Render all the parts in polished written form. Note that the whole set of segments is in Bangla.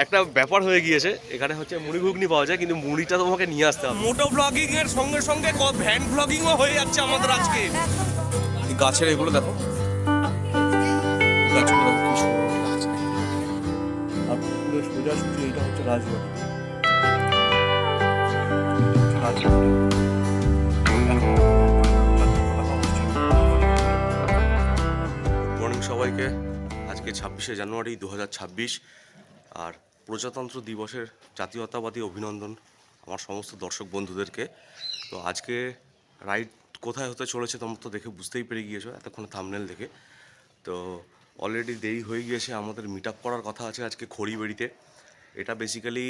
একটা ব্যাপার হয়ে গিয়েছে, এখানে হচ্ছে মুড়ি ঘুগনি পাওয়া যায়, কিন্তু মুড়িটা তোমাকে নিয়ে আসতে হবে। মোটো ব্লগিং এর সঙ্গে সঙ্গে ভ্যান ব্লগিংও হয়ে যাচ্ছে আমাদের আজকে। এই গাছের এগুলো দেখো, গাছগুলো দেখো কি সুন্দর লাগছে। আর পুরো সোজাসুজি এইটা হচ্ছে রাজবাড়ি। মর্নিং সবাইকে। আজকে 26শে জানুয়ারি 2026, আর প্রজাতন্ত্র দিবসের জাতীয়তাবাদী অভিনন্দন আমার সমস্ত দর্শক বন্ধুদেরকে। তো আজকে রাইড কোথায় হতে চলেছে তোমরা তো দেখে বুঝতেই পেরে গিয়েছো এতক্ষণ থাম্বনেল দেখে। তো অলরেডি দেরি হয়ে গিয়েছে, আমাদের মিট আপ করার কথা আছে আজকে খড়িবাড়িতে। এটা বেসিক্যালি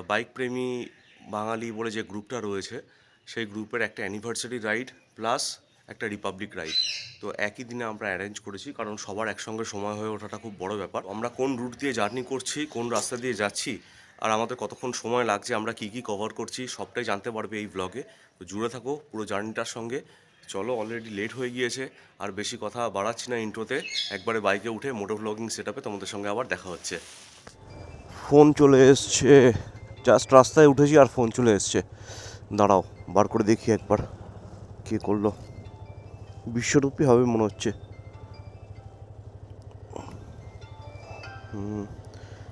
বাইক প্রেমী বাঙালি বলে যে গ্রুপটা রয়েছে সেই গ্রুপের একটা অ্যানিভার্সারি রাইড প্লাস একটা রিপাবলিক রাইড। তো একই দিনে আমরা অ্যারেঞ্জ করেছি, কারণ সবার একসঙ্গে সময় হয়ে ওঠাটা খুব বড় ব্যাপার। আমরা কোন রুট দিয়ে জার্নি করছি, কোন রাস্তা দিয়ে যাচ্ছি, আর আমাদের কতক্ষণ সময় লাগছে, আমরা কী কী কভার করছি সবটাই জানতে পারবে এই ব্লগে। তো জুড়ে থাকো পুরো জার্নিটার সঙ্গে। চলো, অলরেডি লেট হয়ে গিয়েছে, আর বেশি কথা বাড়াচ্ছি না ইন্ট্রোতে। একবারে বাইকে উঠে মোটো ব্লগিং সেট আপে তোমাদের সঙ্গে আবার দেখা হচ্ছে। ফোন চলে এসছে, জাস্ট রাস্তায় উঠেছি আর ফোন চলে এসছে। দাঁড়াও বার করে দেখি একবার কে করলো। বিশ্বরূপী হবে মনে হচ্ছে।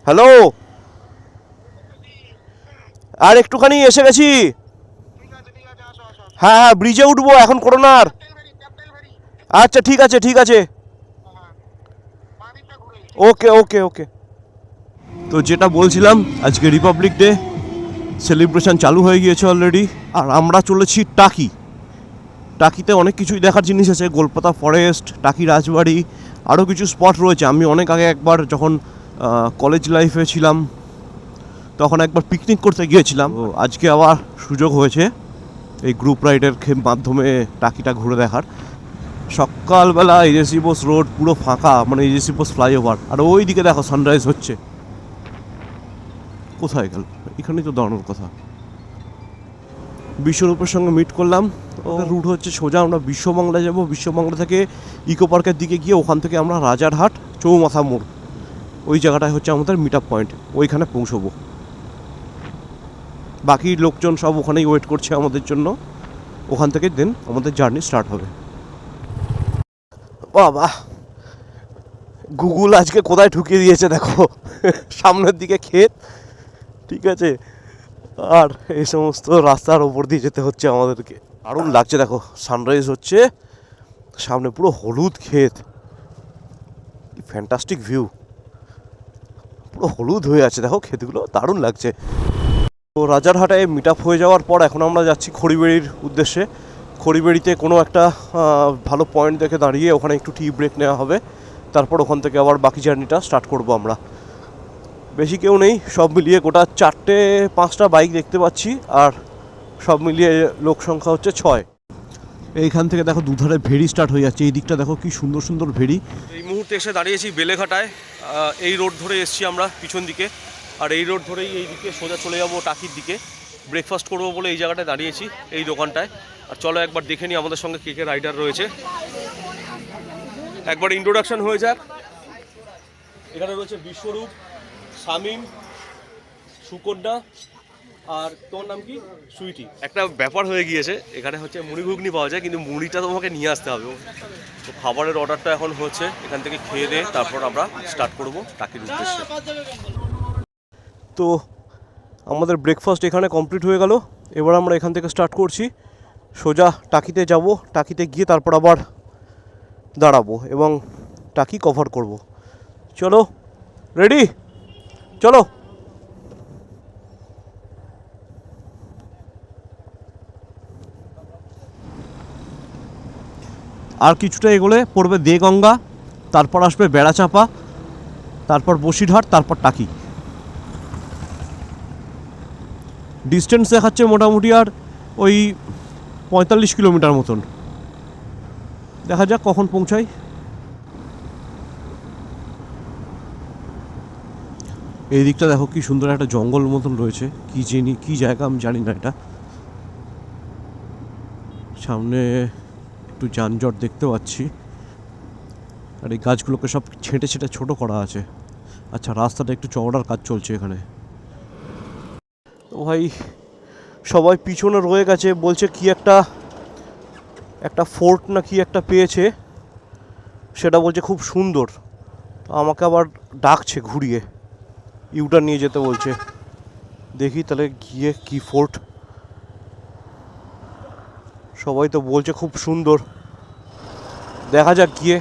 হ্যালো, আর একটুখানি এসে গেছি। হ্যাঁ হ্যাঁ, ব্রিজে উঠবো এখন, করোনার। আচ্ছা ঠিক আছে ঠিক আছে, ওকে ওকে ওকে। তো যেটা বলছিলাম, আজকে রিপাবলিক ডে সেলিব্রেশন চালু হয়ে গিয়েছে অলরেডি, আর আমরা চলেছি টাকি। টাকিতে অনেক কিছুই দেখার জিনিস আছে, গোলপাতা ফরেস্ট, টাকি রাজবাড়ি, আরও কিছু স্পট রয়েছে। আমি অনেক আগে একবার যখন কলেজ লাইফে ছিলাম তখন একবার পিকনিক করতে গিয়েছিলাম। আজকে আবার সুযোগ হয়েছে এই গ্রুপ রাইডের মাধ্যমে টাকিটা ঘুরে দেখার। সকালবেলা এজেসি বোস রোড পুরো ফাঁকা, মানে এজেসি বোস ফ্লাইওভার, আর ওই দিকে দেখো সানরাইজ হচ্ছে। কোথায় গেল? এখানেই তো দাঁড়ানোর কথা। বিশ্বরূপের সঙ্গে মিট করলাম। রুট হচ্ছে সোজা আমরা বিশ্ববাংলা যাব, বিশ্ববাংলা থেকে ইকো পার্কের দিকে গিয়ে ওখান থেকে আমরা রাজারহাট চৌমাথা মোড়, ওই জায়গাটায় হচ্ছে আমাদের মিট আপ পয়েন্ট, ওইখানে পৌঁছবো। বাকি লোকজন সব ওখানেই ওয়েট করছে আমাদের জন্য। ওখান থেকে দেন আমাদের জার্নি স্টার্ট হবে। বাবা, গুগল আজকে কোথায় ঢুকিয়ে দিয়েছে দেখো। সামনের দিকে ক্ষেত, ঠিক আছে, আর এই সমস্ত রাস্তার ওপর দিয়ে যেতে হচ্ছে আমাদেরকে। দারুণ লাগছে দেখো, সানরাইজ হচ্ছে, সামনে পুরো হলুদ ক্ষেত, ফ্যান্টাস্টিক ভিউ, পুরো হলুদ হয়ে আছে দেখো ক্ষেতগুলো, দারুণ লাগছে। তো রাজারহাটে মিট আপ হয়ে যাওয়ার পর এখন আমরা যাচ্ছি খড়িবাড়ির উদ্দেশ্যে। খড়িবাড়িতে কোনো একটা ভালো পয়েন্ট দেখে দাঁড়িয়ে ওখানে একটু টি ব্রেক নেওয়া হবে, তারপর ওখান থেকে আবার বাকি জার্নিটা স্টার্ট করবো আমরা। বেশি কেউ নেই, সব মিলিয়ে গোটা 4-5টা বাইক দেখতে পাচ্ছি, আর সব মিলিয়ে লোক সংখ্যা হচ্ছে 6। এইখান থেকে দেখো দুধারে ভেড়ি স্টার্ট হয়ে যাচ্ছে, এই দিকটা দেখো কি সুন্দর সুন্দর ভেড়ি। এই মুহূর্তে এসে দাঁড়িয়েছি বেলেঘাটায়। এই রোড ধরে এসছি আমরা পিছন দিকে, আর এই রোড ধরেই এই দিকে সোজা চলে যাবো টাকির দিকে। ব্রেকফাস্ট করবো বলে এই জায়গাটায় দাঁড়িয়েছি, এই দোকানটায়। আর চলো একবার দেখে নিই আমাদের সঙ্গে কে কে রাইডার রয়েছে, একবার ইন্ট্রোডাকশন হয়ে যাক। এখানে রয়েছে বিশ্বরূপ, শামীম, সুকন্যা, আর তোর নাম কি? সুইটি। একটা ব্যাপার হয়ে গিয়েছে, এখানে হচ্ছে মুড়ি ঘুগনি পাওয়া যায়, কিন্তু মুড়িটা তোমাকে নিয়ে আসতে হবে। তো খাবারের অর্ডারটা এখন হচ্ছে, এখান থেকে খেয়ে দিয়ে তারপর আমরা স্টার্ট করব টাকির উদ্দেশ্যে। তো আমাদের ব্রেকফাস্ট এখানে কমপ্লিট হয়ে গেল। এবার আমরা এখান থেকে স্টার্ট করছি, সোজা টাকিতে যাব। টাকিতে গিয়ে তারপর আবার দাঁড়াবো এবং টাকি কভার করব। চলো, রেডি, চলো। আর কিছুটা এগোলে পড়বে দেগঙ্গা, তারপর আসবে বেড়াচাঁপা, তারপর বসিরহাট, তারপর টাকি। ডিস্টেন্স দেখাচ্ছে মোটামুটি আর ওই 45 কিলোমিটার মতন। দেখা যাক কখন পৌঁছাই। এই দিকটা দেখো কি সুন্দর একটা জঙ্গল মতন রয়েছে, কি জায়গা আমি জানি না এটা। সামনে একটু যানজট দেখতে পাচ্ছি, আর এই গাছগুলোকে সব ছেঁটে ছেঁটে ছোটো করা আছে। আচ্ছা, রাস্তাটা একটু চওড়ার কাজ চলছে এখানে। তো ভাই সবাই পিছনে রয়ে গেছে, বলছে কি একটা একটা ফোর্ট না কি একটা পেয়েছে, সেটা বলছে খুব সুন্দর। তো আমাকে আবার ডাকছে ঘুরিয়ে, ইউটার নিয়ে যেতে বলছে। দেখি তাহলে গিয়ে কি ফোর্ট। সবাই তো বলছে খুব সুন্দর, দেখা যাক গিয়ে।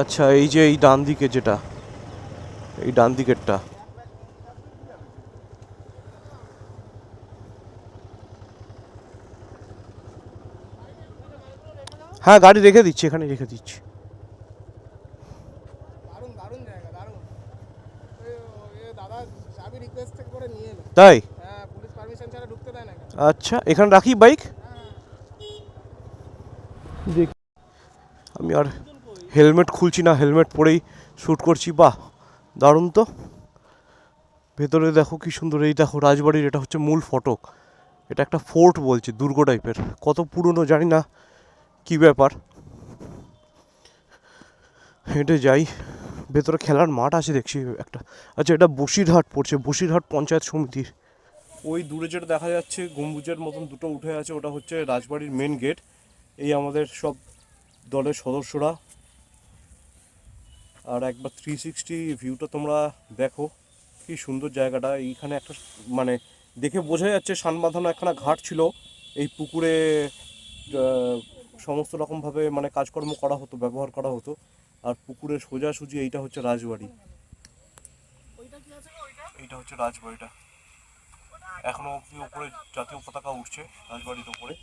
আচ্ছা, এই যে এই ডান দিকে যেটা, এই ডান দিকেরটা। হ্যাঁ, গাড়ি রেখে দিচ্ছি, এখানে রেখে দিচ্ছি। দারুণ দারুণ জায়গা, দারুণ। দাদা চাবি রিকোয়েস্ট করে নিয়ে এলো। তাই? হ্যাঁ, পুলিশ পারমিশন ছাড়া ঢুকতে দেয় না এখানে। আচ্ছা, এখানে রাখি বাইক। দেখ, আমি আর হেলমেট খুলছি না, হেলমেট পরেই শ্যুট করছি। বাহ, দারুণ তো। ভেতরে দেখো কি সুন্দর। এই দেখো রাজবাড়ির, এটা হচ্ছে মূল ফটক। এটা একটা ফোর্ট বলছে, দুর্গ টাইপের। কত পুরনো জানি না, কি ব্যাপার। হেঁটে যাই, ভেতরে খেলার মাঠ আছে দেখছি একটা। আচ্ছা, এটা বসিরহাট পড়ছে, বসিরহাট পঞ্চায়েত সমিতির। ওই দূরে যেটা দেখা যাচ্ছে গম্বুজের মতন দুটো উঠে আছে, ওটা হচ্ছে রাজবাড়ির মেন গেট। এই আমাদের সব দলের সদস্যরা। আর একবার 360 ভিউটা তোমরা দেখো, কি সুন্দর জায়গাটা। এইখানে একটা মানে দেখে বোঝা যাচ্ছে সান বাঁধানো একখানা ঘাট ছিল। এই পুকুরে সমস্ত রকমভাবে মানে কাজকর্ম করা হতো, ব্যবহার করা হতো। আর পুকুরের সোজাসুজি এইটা হচ্ছে রাজবাড়ি। এইটা হচ্ছে রাজবাড়িটা। এখনো অব্দি উপরে জাতীয় পতাকা উঠছে রাজবাড়ির উপরে।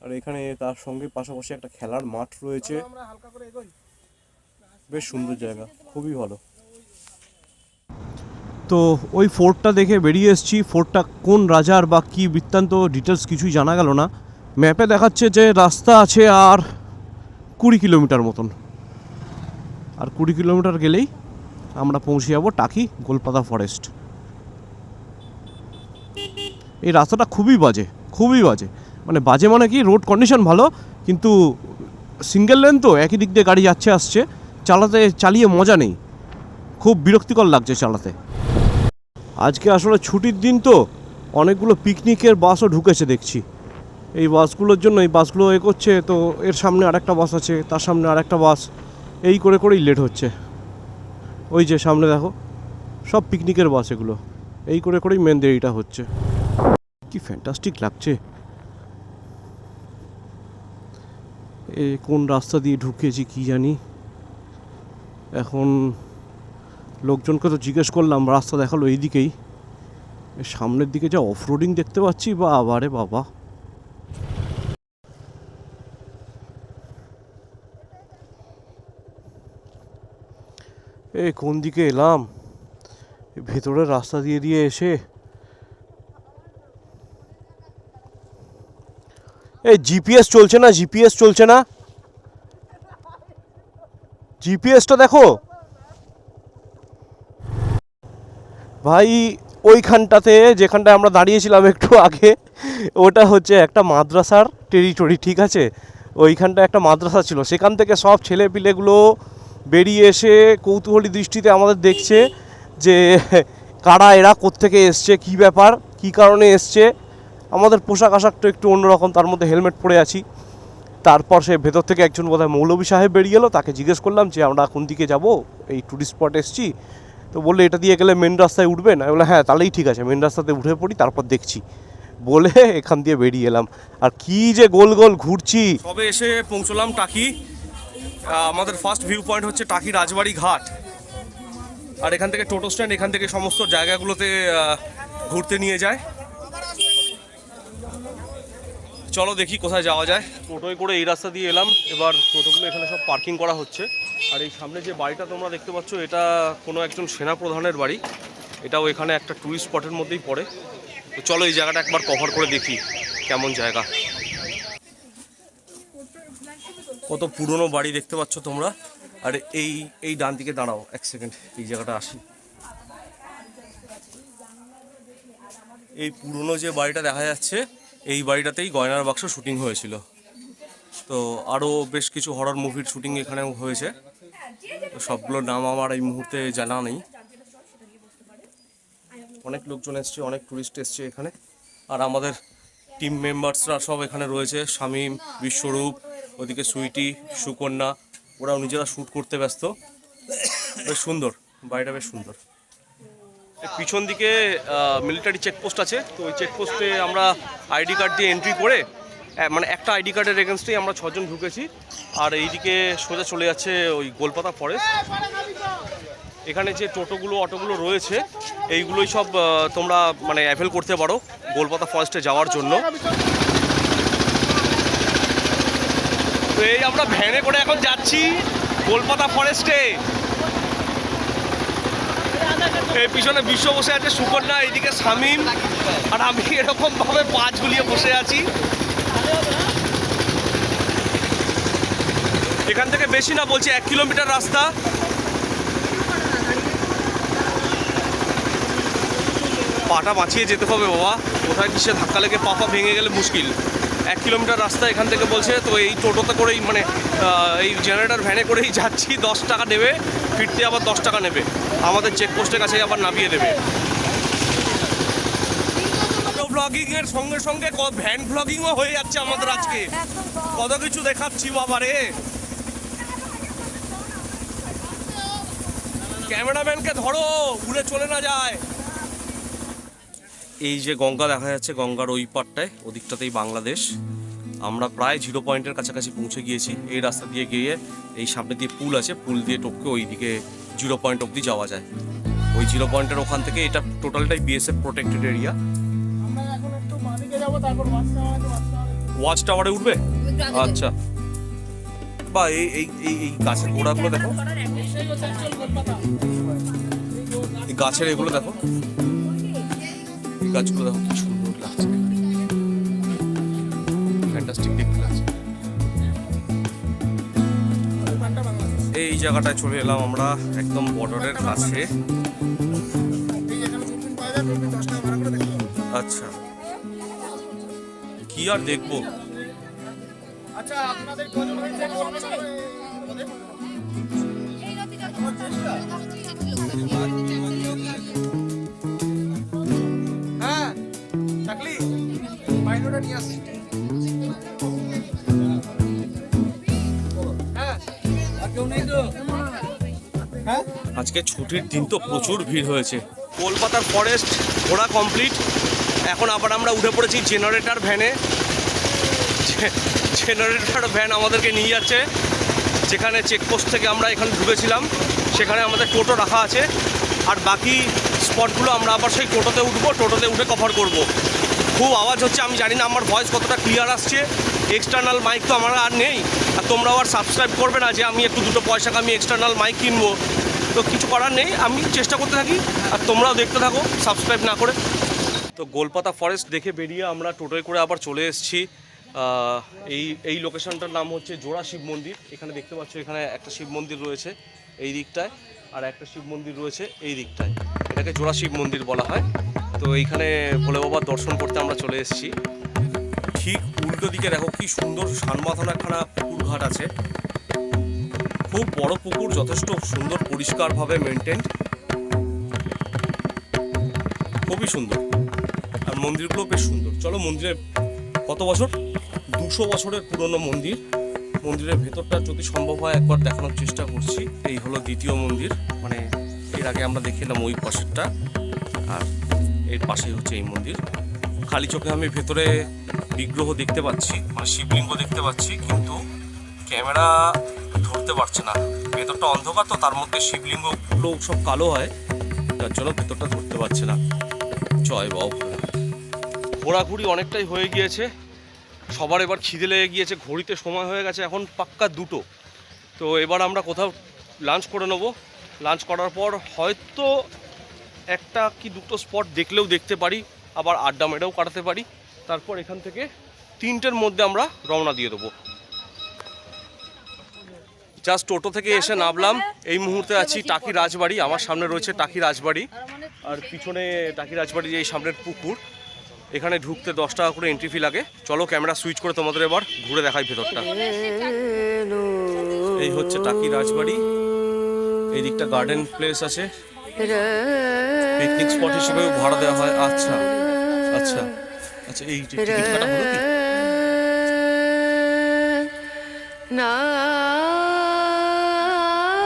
আর এখানে তার সঙ্গে পাশাপাশি একটা খেলার মাঠ রয়েছে। আমরা হালকা করে এগোই। বেশ সুন্দর জায়গা, খুবই ভালো। তো ওই ফোর্টটা দেখে বেরিয়ে এসেছি। ফোর্টটা কোন রাজার বা কী বৃত্তান্ত ডিটেলস কিছুই জানা গেল না। ম্যাপে দেখাচ্ছে যে রাস্তা আছে আর 20 কিলোমিটার মতন। আর 20 কিলোমিটার গেলেই আমরা পৌঁছে যাবো টাকি গোলপাতা ফরেস্ট। এই রাস্তাটা খুবই বাজে, খুবই বাজে। মানে বাজে মানে কি, রোড কন্ডিশন ভালো, কিন্তু সিঙ্গেল লেন তো, একই দিক দিয়ে গাড়ি যাচ্ছে আসছে, চালিয়ে মজা নেই। খুব বিরক্তিকর লাগছে চালাতে। আজকে আসলে ছুটির দিন তো, অনেকগুলো পিকনিকের বাসও ঢুকেছে দেখছি। এই বাসগুলোর জন্য, এই বাসগুলো এগোচ্ছে, তো এর সামনে আরেকটা বাস আছে, তার সামনে আরেকটা বাস, এই করে করেই লেট হচ্ছে। ওই যে সামনে দেখো, সব পিকনিকের বাস এগুলো। এই করে করেই মেন দেরিটা হচ্ছে। কি ফ্যান্টাস্টিক লাগছে। এ কোন রাস্তা দিয়ে ঢুকিয়েছি কি জানি। এখন লোকজনকে তো জিজ্ঞেস করলাম, রাস্তা দেখালো এই দিকেই। সামনের দিকে যা অফরোডিং দেখতে পাচ্ছি, বা আবারে বাবা। এ কোন দিকে এলাম, ভেতরের রাস্তা দিয়ে দিয়ে এসে। এই জিপিএস চলছে না, জিপিএস চলছে না, জিপিএসটা দেখো ভাই। ওইখানটাতে যেখানটায় আমরা দাঁড়িয়েছিলাম একটু আগে, ওটা হচ্ছে একটা মাদ্রাসার টেরিটরি, ঠিক আছে। ওইখানটা একটা মাদ্রাসা ছিল, সেখান থেকে সব ছেলে পিলেগুলো বেরিয়ে এসে কৌতূহলী দৃষ্টিতে আমাদের দেখছে যে কারা এরা, কোত্থেকে এসছে, কি ব্যাপার, কি কারণে এসছে। আমাদের পোশাক আশাকটা একটু অন্যরকম, তার মধ্যে হেলমেট পরে আছি। তারপর সে ভেতর থেকে একজন বোধহয় মৌলভী সাহেব বেরিয়ে এলো, তাকে জিজ্ঞেস করলাম যে আমরা কোন দিকে যাব, এই টুরিস্ট স্পট এসছি। তো বললো এটা দিয়ে গেলে মেন রাস্তায় উঠবেন। আমি বললাম হ্যাঁ তাহলেই ঠিক আছে, মেন রাস্তাতে উঠে পড়ি, তারপর দেখছি বলে এখান দিয়ে বেরিয়ে এলাম। আর কি যে গোল গোল ঘুরছি। সবে এসে পৌঁছলাম টাকি। আমাদের ফার্স্ট ভিউ পয়েন্ট হচ্ছে টাকি রাজবাড়ি ঘাট। আর এখান থেকে টোটো স্ট্যান্ড, এখান থেকে সমস্ত জায়গাগুলোতে ঘুরতে নিয়ে যায়। চলো দেখি কোথায় যাওয়া যায়। টোটোয় করে এই রাস্তা দিয়ে এলাম, এবার টোটোগুলো এখানে সব পার্কিং করা হচ্ছে। আর এই সামনে যে বাড়িটা তোমরা দেখতে পাচ্ছ, এটা কোনো একজন সেনাপ্রধানের বাড়ি। এটাও এখানে একটা টুরিস্ট স্পটের মধ্যেই পড়ে। তো চলো এই জায়গাটা একবার কভার করে দেখি কেমন জায়গা। কত পুরনো বাড়ি দেখতে পাচ্ছ তোমরা। আর এই এই ডান দিকে দাঁড়াও এক সেকেন্ড, এই জায়গাটা আসি। এই পুরনো যে বাড়িটা দেখা যাচ্ছে, এই বাড়িটাতেই গয়নার বাক্স শুটিং হয়েছিল। তো আরও বেশ কিছু হরর মুভির শুটিং এখানেও হয়েছে, তো সবগুলোর নাম আমার এই মুহূর্তে জানা নেই। অনেক লোকজন এসছে, অনেক টুরিস্ট এসছে এখানে, আর আমাদের টিম মেম্বার্সরা সব এখানে রয়েছে। শামীম, বিশ্বরূপ, ওদিকে সুইটি, সুকন্যা, ওরাও নিজেরা শ্যুট করতে ব্যস্ত। বেশ সুন্দর, বাড়িটা বেশ সুন্দর। পিছন দিকে মিলিটারি চেকপোস্ট আছে, তো ওই চেকপোস্টে আমরা আইডি কার্ড দিয়ে এন্ট্রি করে, মানে একটা আইডি কার্ডের এগেনস্টেই আমরা 6 জন ঢুকেছি। আর এইদিকে সোজা চলে যাচ্ছে ওই গোলপাতা ফরেস্ট। এখানে যে টোটোগুলো, অটোগুলো রয়েছে, এইগুলোই সব তোমরা মানে অ্যাভেল করতে পারো গোলপাতা ফরেস্টে যাওয়ার জন্য। তো এই আমরা ভ্যানে করে এখন যাচ্ছি গোলপাতা ফরেস্টে। এই পিছনে বিশ্ব বসে আছে, সুকন্যা, এইদিকে শামীম, আর আমি এরকম ভাবে পা ঝুলিয়ে বসে আছি। এখান থেকে বেশি না, বলছি 1 কিলোমিটার রাস্তা। পাটা বাঁচিয়ে যেতে হবে বাবা, কোথায় কিসে ধাক্কা লেগে পা ভেঙে গেলে মুশকিল। 1 কিলোমিটার রাস্তা এখান থেকে বলছে, তো এই টোটোতে করেই মানে এই জেনারেটর ভ্যানে করেই যাচ্ছি। 10 টাকা নেবে, ফিরতে আবার 10 টাকা নেবে, আমাদের চেকপোস্টের কাছে আবার নামিয়ে দেবে। ব্লগিংয়ের সঙ্গে সঙ্গে ভ্যান ব্লগিংও হয়ে যাচ্ছে আমাদের আজকে, কত কিছু দেখাচ্ছি বাবারে। ক্যামেরাম্যানকে ধরো, উড়ে চলে না যায়। এই যে গঙ্গা দেখা যাচ্ছে, গঙ্গার ওই পারটায়, ওদিকটাতেই বাংলাদেশ। আমরা প্রায় 0 পয়েন্টের কাছাকাছি পৌঁছে গিয়েছি। এই রাস্তা দিয়ে গিয়ে এই সামনে দিয়ে পুল আছে, পুল দিয়ে টপকে ওইদিকে 0 পয়েন্ট অবধি যাওয়া যায়। ওই 0 পয়েন্টের ওখান থেকে এটা টোটালটাই বিএসএফ প্রোটেক্টেড এরিয়া। আমরা এখন একটু বাঁদিকে যাবো, তারপর ওয়াচ টাওয়ারে উঠবে। আচ্ছা, বা এই এই এই এই গাছের গোড়াগুলো দেখো, এই গাছের এগুলো দেখো, এই গাছগুলো দেখো কি সুন্দর লাগছে, ফ্যান্টাস্টিক দেখতে লাগছে। এই জায়গাটায় চলে এলাম আমরা, একদম বর্ডারের কাছে। আচ্ছা, কি আর দেখবো। আচ্ছা, আপনাদের কোন হয়েছে বলবেন? হ্যাঁ, চাকলি বাইনোটা নিয়ে আসি। হ্যাঁ, আর কেউ নেই তো? হ্যাঁ, আজকে ছুটির দিন তো প্রচুর ভিড় হয়েছে। কলকাতার ফরেস্ট ঘোরা কমপ্লিট, এখন আবার আমরা উঠে পড়েছি জেনারেটর ভ্যানে। জেনারেটর ভ্যান আমাদেরকে নিয়ে যাচ্ছে যেখানে চেকপোস্ট থেকে আমরা এখানে ঢুকেছিলাম, সেখানে আমাদের টোটো রাখা আছে। আর বাকি স্পটগুলো আমরা আবার সেই টোটোতে উঠবো, টোটোতে উঠে কভার করব। খুব আওয়াজ হচ্ছে, আমি জানি না আমার ভয়েস কতটা ক্লিয়ার আসছে। এক্সটার্নাল মাইক তো আমার আর নেই, আর তোমরা আবার সাবস্ক্রাইব করবে না যে আমি একটু দুটো পয়সা কামিয়ে এক্সটার্নাল মাইক কিনবো। তো কিছু করার নেই, আমি চেষ্টা করতে থাকি আর তোমরাও দেখতে থাকো সাবস্ক্রাইব না করে। তো গোলপাতা ফরেস্ট দেখে বেরিয়ে আমরা টোটোয় করে আবার চলে এসেছি। এই লোকেশনটার নাম হচ্ছে জোড়া শিব মন্দির। এখানে দেখতে পাচ্ছ, এখানে একটা শিব মন্দির রয়েছে এই দিকটায়, আর একটা শিব মন্দির রয়েছে এই দিকটায়। এটাকে জোড়া শিব মন্দির বলা হয়। তো এইখানে ভোলে বাবার দর্শন করতে আমরা চলে এসেছি। ঠিক উল্টো দিকে দেখো কি সুন্দর সানমাথানো একখানা পুকুর ঘাট আছে, খুব বড় পুকুর, যথেষ্ট সুন্দর পরিষ্কারভাবে মেনটেন্ড, খুবই সুন্দর। আর মন্দিরগুলো বেশ সুন্দর। চলো মন্দিরে কত বছর, 200 বছরের পুরনো মন্দির। মন্দিরের ভেতরটা যদি সম্ভব হয় একবার দেখানোর চেষ্টা করছি। এই হলো দ্বিতীয় মন্দির, মানে এর আগে আমরা দেখলাম ওই পাশেরটা, আর এর পাশেই হচ্ছে এই মন্দির। খালি চোখে আমি ভেতরে বিগ্রহ দেখতে পাচ্ছি, মানে শিবলিঙ্গ দেখতে পাচ্ছি, কিন্তু ক্যামেরা ধরতে পারছে না। ভেতরটা অন্ধকার তো, তার মধ্যে শিবলিঙ্গগুলো সব কালো হয়, যার জন্য ভেতরটা ধরতে পারছে না। জয় বাবু। ঘোরাঘুরি অনেকটাই হয়ে গিয়েছে, সবার এবার খিদে লেগে গিয়েছে, ঘড়িতে সময় হয়ে গেছে এখন পাক্কা 2টো। তো এবার আমরা কোথাও লাঞ্চ করে নেবো। লাঞ্চ করার পর হয়তো একটা কি দুটো স্পট দেখলেও দেখতে পারি, আবার আড্ডা মেরেও কাটাতে পারি। তারপর এখান থেকে 3টের মধ্যে আমরা রওনা দিয়ে দেবো। জাস্ট টোটো থেকে এসে নামলাম, এই মুহূর্তে আছি টাকি রাজবাড়ি। আমার সামনে রয়েছে টাকি রাজবাড়ি, আর পিছনে টাকি রাজবাড়ির এই সামনের পুকুর। এখানে ঢুকতে 10 টাকা করে এন্ট্রি ফি লাগে। চলো ক্যামেরা সুইচ করে তোমাদের এবার ঘুরে দেখাই ভেতরটা। এই হচ্ছে টাকি রাজবাড়ি, এই দিকটা গার্ডেন প্লেস আছে, পিকনিক স্পট হিসেবেও ভাড়া দেওয়া হয়। আচ্ছা আচ্ছা আচ্ছা, এই টিকিট কাটা হলো কি?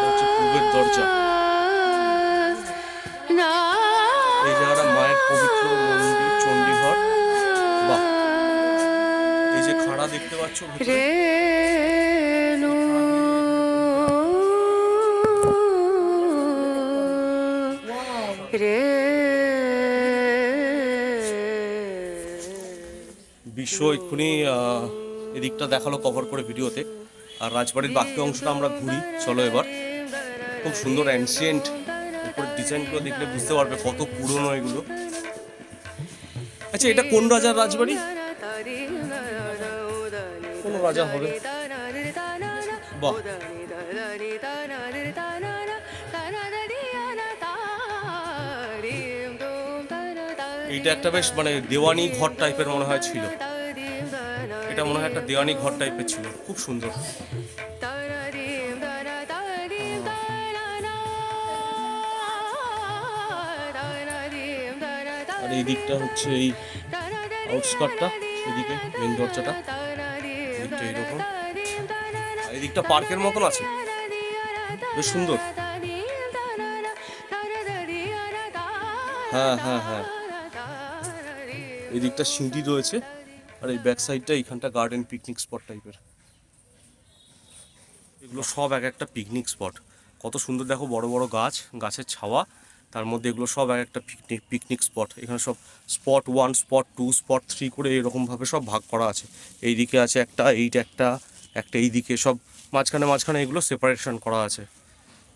হচ্ছে পূবের দরজা। এই জায়গাটা মায়ের পবিত্র মন্দির চণ্ডীঘর। বাহ, এই যে খাড়া দেখতে পাচ্ছ ভিতরে, বিশ্ব এক্ষুনি এদিকটা দেখালো কভার করে ভিডিওতে। আর রাজবাড়ির বাকি অংশটা আমরা ঘুরি। চলো এবার। খুব সুন্দর অ্যানসিয়েন্ট, উপরের ডিজাইনগুলো দেখলে বুঝতে পারবে কত পুরনো এগুলো। আচ্ছা, এটা কোন রাজার রাজবাড়ি? কোন রাজা হবে? বাহ, এইটা একটা বেশ মানে দেওয়ানি ঘর টাইপের মনে হয় ছিল। এটা মনে হয় একটা দেওয়ানি ঘর টাইপের ছিল, খুব সুন্দর। আর এই দিকটা হচ্ছে এই আউটস্কার্টটা, এদিকে মেন দরজাটা, এদিকটা এইরকম। আর এই দিকটা পার্কের মতন আছে, বেশ সুন্দর। হ্যাঁ হ্যাঁ হ্যাঁ, এই দিকটা সিঁড়ি রয়েছে, আর এই ব্যাক সাইডটা এইখানটা গার্ডেন পিকনিক স্পট টাইপের। এগুলো সব এক একটা পিকনিক স্পট। কত সুন্দর দেখো, বড় বড় গাছ, গাছের ছাওয়া, তার মধ্যে এগুলো সব এক একটা পিকনিক স্পট। এখানে সব স্পট 1, স্পট 2, স্পট 3 করে এরকমভাবে সব ভাগ করা আছে। এই দিকে আছে একটা, এইটা একটা এই দিকে, সব মাঝখানে এগুলো সেপারেশন করা আছে।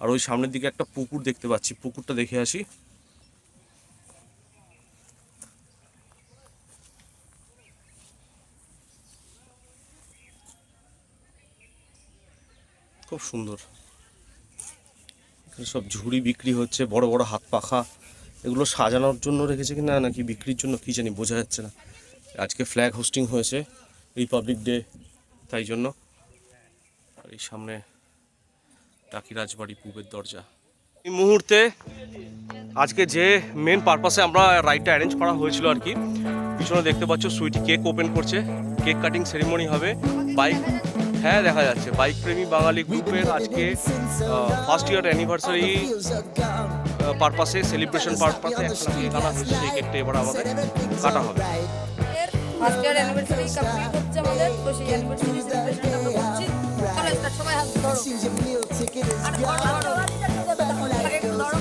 আর ওই সামনের দিকে একটা পুকুর দেখতে পাচ্ছি, পুকুরটা দেখে আসি। খুব সুন্দর। এখানে সব ঝুড়ি বিক্রি হচ্ছে, বড় বড় হাত পাখা। এগুলো সাজানোর জন্য রেখেছে কিনা নাকি বিক্রির জন্য কি জানি, বোঝা যাচ্ছে না। আজকে ফ্ল্যাগ হোস্টিং হয়েছে, রিপাবলিক ডে, তাই জন্য। আর এই সামনে টাকি রাজবাড়ি, পূবের দরজা। এই মুহূর্তে আজকে যে মেন পারপাসে আমরা রাইডটা অ্যারেঞ্জ করা হয়েছিল আর কি, পিছনে দেখতে পাচ্ছ সুইটি কেক ওপেন করছে, কেক কাটিং সেরিমনি হবে। বাইক, হ্যাঁ দেখা যাচ্ছে, বাইক প্রেমী বাঙালি গ্রুপের আজকে ফার্স্ট ইয়ার অ্যানিভার্সারি পারপাসে, সেলিব্রেশন পারপাসে একটা কেক আনা হয়েছে। সেই কেকটা এবার আমাদের কাটা হবে। ফার্স্ট ইয়ার অ্যানিভার্সারি কমপ্লিট হচ্ছে আমাদের, তো সেই অ্যানিভার্সারি সেলিব্রেশন আমরা করছি। চলো স্টার্ট, সবাই হাত ধরো আর ধরো একটু ধরো,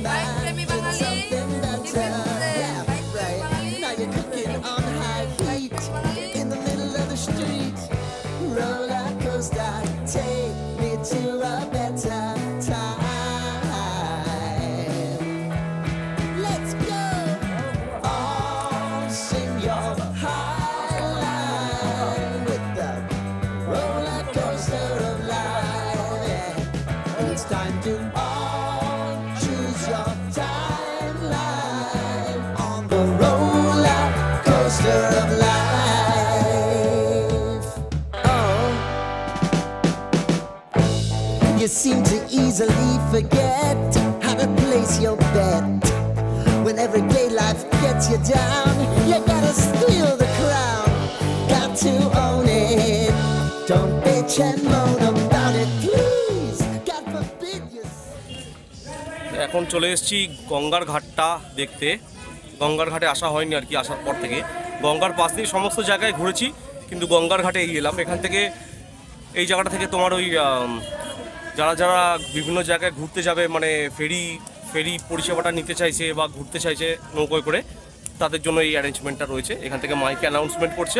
বাইক প্রেমী বাঙালি, You seem to easily forget how to place your bet. When everyday life gets you down, you gotta steal the crown. Got to own it. Don't bitch and moan about it, please. God forbid you. এখন চলে এসেছি গঙ্গার ঘাটটা দেখতে। গঙ্গার ঘাটে আসা হয়নি আর কি, আসার পর থেকে গঙ্গার পাশ দিয়ে সমস্ত জায়গায় ঘুরেছি, কিন্তু গঙ্গার ঘাটে এলাম। এখান থেকে, এই জায়গাটা থেকে তোমার ওই যারা বিভিন্ন জায়গায় ঘুরতে যাবে, মানে ফেরি পরিষেবাটা নিতে চাইছে বা ঘুরতে চাইছে নৌকোয় করে, তাদের জন্য এই অ্যারেঞ্জমেন্টটা রয়েছে। এখান থেকে মাইকে অ্যানাউন্সমেন্ট করছে,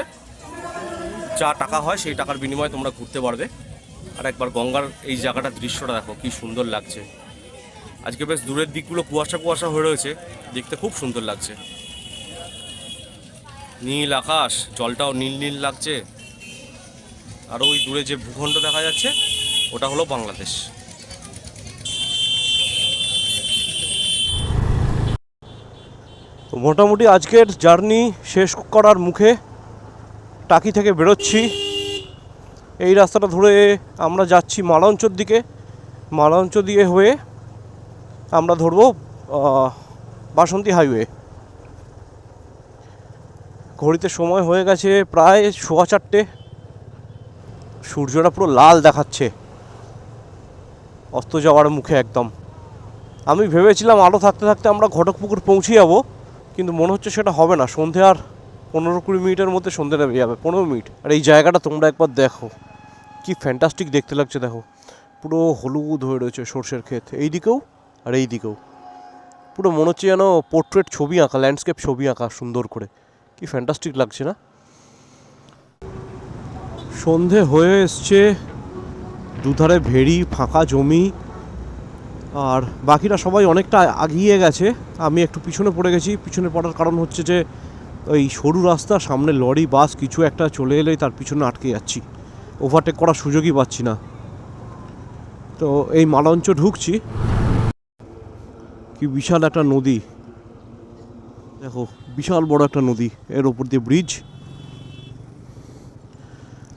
যা টাকা হয় সেই টাকার বিনিময়ে তোমরা ঘুরতে পারবে। আর একবার গঙ্গার এই জায়গাটার দৃশ্যটা দেখো, কি সুন্দর লাগছে। আজকে বেশ দূরের দিকগুলো কুয়াশা হয়ে রয়েছে, দেখতে খুব সুন্দর লাগছে। নীল আকাশ, জলটাও নীল লাগছে। আর ওই দূরে যে ভূখণ্ড দেখা যাচ্ছে, ওটা হলো বাংলাদেশ। তো মোটামুটি আজকের জার্নি শেষ করার মুখে টাকি থেকে বেরোচ্ছি। এই রাস্তাটা ধরে আমরা যাচ্ছি মালঞ্চর দিকে। মালঞ্চ দিয়ে হয়ে আমরা ধরবো বাসন্তী হাইওয়ে। ঘড়িতে সময় হয়ে গেছে প্রায় 4:15। সূর্যটা পুরো লাল দেখাচ্ছে অস্ত যাওয়ার মুখে একদম। আমি ভেবেছিলাম আলো থাকতে থাকতে আমরা ঘটকপুকুর পৌঁছে যাবো, কিন্তু মনে হচ্ছে সেটা হবে না। সন্ধে আর 15-20 মিনিটের মধ্যে সন্ধে নেমে যাবে, 15 মিনিট। আর এই জায়গাটা তোমরা একবার দেখো, কি ফ্যান্টাস্টিক দেখতে লাগছে। দেখো পুরো হলুদ হয়ে রয়েছে সর্ষের ক্ষেত, এই দিকেও আর এই দিকেও। পুরো মনে হচ্ছে যেন পোর্ট্রেট ছবি আঁকা, ল্যান্ডস্কেপ ছবি আঁকা সুন্দর করে। কি ফ্যান্টাস্টিক লাগছে না? সন্ধে হয়ে এসছে, দুধারে ভেড়ি, ফাঁকা জমি, আর বাকিরা সবাই অনেকটা আগিয়ে গেছে। আমি একটু পিছনে পড়ে গেছি। পিছনে পড়ার কারণ হচ্ছে যে ওই সরু রাস্তা, সামনে লরি বাস কিছু একটা চলে এলেই তার পিছনে আটকে যাচ্ছি, ওভারটেক করার সুযোগই পাচ্ছি না। তো এই মালঞ্চ ঢুকছি। কি বিশাল একটা নদী, দেখো বিশাল বড় একটা নদী, এর ওপর দিয়ে ব্রিজ।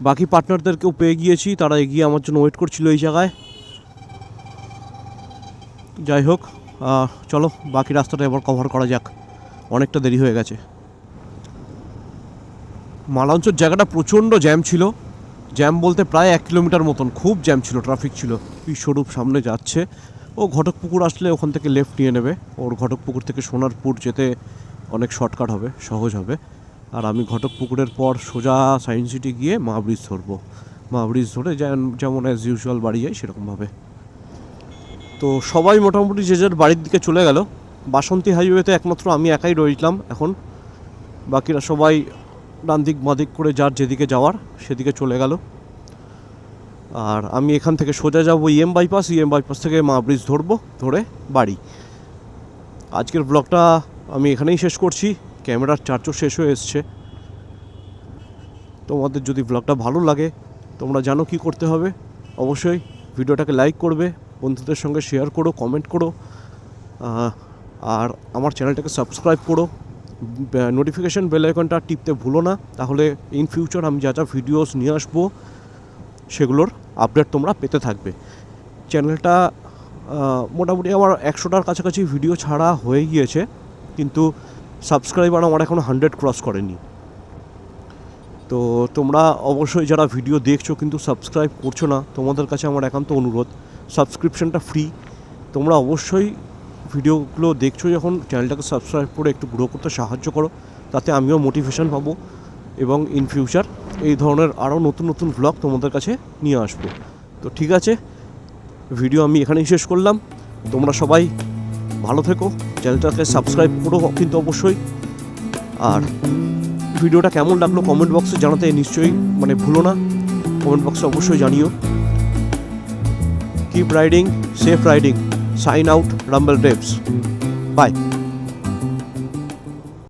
বাকি পার্টনারদেরকেও পেয়ে গিয়েছি, তারা এগিয়ে আমার জন্য ওয়েট করছিল এই জায়গায়। যাই হোক, চলো বাকি রাস্তাটা এবার কভার করা যাক, অনেকটা দেরি হয়ে গেছে। মালঞ্চর জায়গাটা প্রচণ্ড জ্যাম ছিল। জ্যাম বলতে প্রায় 1 কিলোমিটার মতন খুব জ্যাম ছিল, ট্রাফিক ছিল। স্বরূপ সামনে যাচ্ছে, ও ঘটকপুকুর আসলে ওখান থেকে লেফট নিয়ে নেবে। ওর ঘটকপুকুর থেকে সোনারপুর যেতে অনেক শর্টকাট হবে, সহজ হবে। আর আমি ঘটকপুকুরের পর সোজা সায়েন্স সিটি গিয়ে মা ব্রিজ ধরবো। মা ব্রিজ ধরে যেমন অ্যাজ ইউজুয়াল বাড়ি যাই সেরকমভাবে। তো সবাই মোটামুটি যে যার বাড়ির দিকে চলে গেল। বাসন্তী হাইওয়েতে একমাত্র আমি একাই রইলাম এখন। বাকিরা সবাই ডান দিক বাঁ দিক করে যার যেদিকে যাওয়ার সেদিকে চলে গেল। আর আমি এখান থেকে সোজা যাবো ইএম বাইপাস। ইএম বাইপাস থেকে মা ব্রিজ ধরবো, ধরে বাড়ি। আজকের ব্লগটা আমি এখানেই শেষ করছি। ক্যামেরার চার্জও শেষ হয়ে এসছে। তোমাদের যদি ব্লগটা ভালো লাগে তোমরা জানো কি করতে হবে। অবশ্যই ভিডিওটাকে লাইক করবে, বন্ধুদের সঙ্গে শেয়ার করো, কমেন্ট করো, আর আমার চ্যানেলটাকে সাবস্ক্রাইব করো। নোটিফিকেশান বেল আইকনটা টিপতে ভুলো না, তাহলে ইন ফিউচার আমি যা যা ভিডিওস নিয়ে আসবো সেগুলোর আপডেট তোমরা পেতে থাকবে। চ্যানেলটা মোটামুটি আমার 100টার কাছাকাছি ভিডিও ছাড়া হয়ে গিয়েছে, কিন্তু সাবস্ক্রাইবার আমার এখনও 100 ক্রস করেনি। তো তোমরা অবশ্যই যারা ভিডিও দেখছো কিন্তু সাবস্ক্রাইব করছো না, তোমাদের কাছে আমার একান্ত অনুরোধ, সাবস্ক্রিপশনটা ফ্রি। তোমরা অবশ্যই ভিডিওগুলো দেখছো যখন চ্যানেলটাকে সাবস্ক্রাইব করে একটু গ্রো করতে সাহায্য করো, তাতে আমিও মোটিভেশন পাবো এবং ইন ফিউচার এই ধরনের আরও নতুন নতুন ভ্লগ তোমাদের কাছে নিয়ে আসবো। তো ঠিক আছে, ভিডিও আমি এখানেই শেষ করলাম। তোমরা সবাই ভালো থেকো, চ্যানেলটাকে সাবস্ক্রাইব করো কিন্তু অবশ্যই। আর ভিডিওটা কেমন লাগলো কমেন্ট বক্সে জানাতে নিশ্চয়ই ভুলো না, কমেন্ট বক্সে অবশ্যই জানিও। Keep riding, safe riding, sign out, Rumble Devs, by.